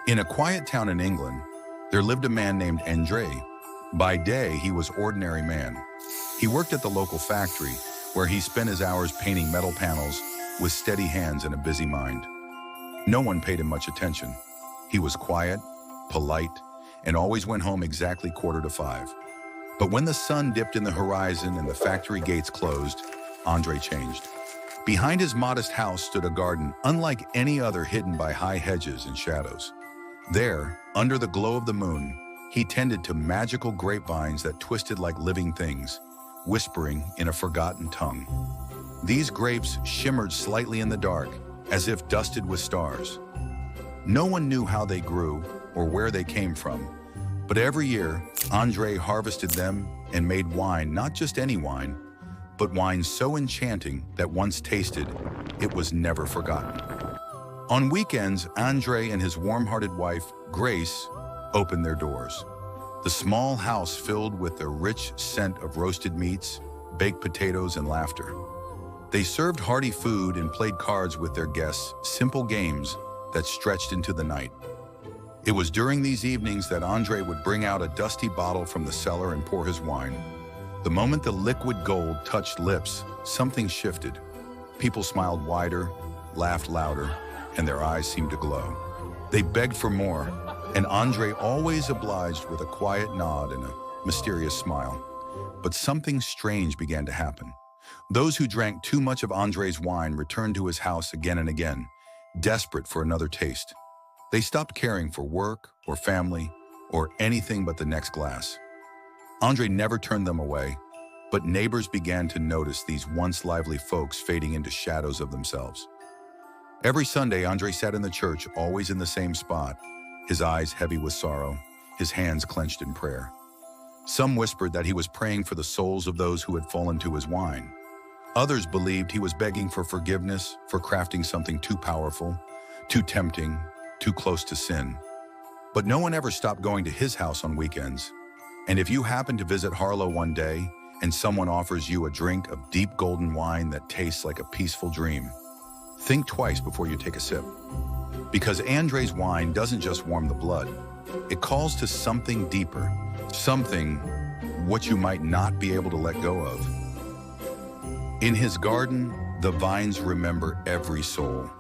In a quiet town in England, there lived a man named Andrei. By day, he was ordinary man. He worked at the local factory, where he spent his hours painting metal panels with steady hands and a busy mind. No one paid him much attention. He was quiet, polite, and always went home exactly 4:45. But when the sun dipped in the horizon and the factory gates closed, Andrei changed. Behind his modest house stood a garden unlike any other, hidden by high hedges and shadows. There, under the glow of the moon, he tended to magical grapevines that twisted like living things, whispering in a forgotten tongue. These grapes shimmered slightly in the dark, as if dusted with stars. No one knew how they grew or where they came from, but every year, Andrei harvested them and made wine, not just any wine, but wine so enchanting that once tasted, it was never forgotten. On weekends, Andrei and his warm-hearted wife, Grace, opened their doors. The small house filled with the rich scent of roasted meats, baked potatoes, and laughter. They served hearty food and played cards with their guests, simple games that stretched into the night. It was during these evenings that Andrei would bring out a dusty bottle from the cellar and pour his wine. The moment the liquid gold touched lips, something shifted. People smiled wider, laughed louder, and their eyes seemed to glow. They begged for more, and Andrei always obliged with a quiet nod and a mysterious smile. But something strange began to happen. Those who drank too much of Andrei's wine returned to his house again and again, desperate for another taste. They stopped caring for work or family or anything but the next glass. Andrei never turned them away, but neighbors began to notice these once lively folks fading into shadows of themselves. Every Sunday, Andrei sat in the church, always in the same spot, his eyes heavy with sorrow, his hands clenched in prayer. Some whispered that he was praying for the souls of those who had fallen to his wine. Others believed he was begging for forgiveness for crafting something too powerful, too tempting, too close to sin. But no one ever stopped going to his house on weekends. And if you happen to visit Harlow one day and someone offers you a drink of deep golden wine that tastes like a peaceful dream, think twice before you take a sip. Because Andrei's wine doesn't just warm the blood, it calls to something deeper, something what you might not be able to let go of. In his garden, the vines remember every soul.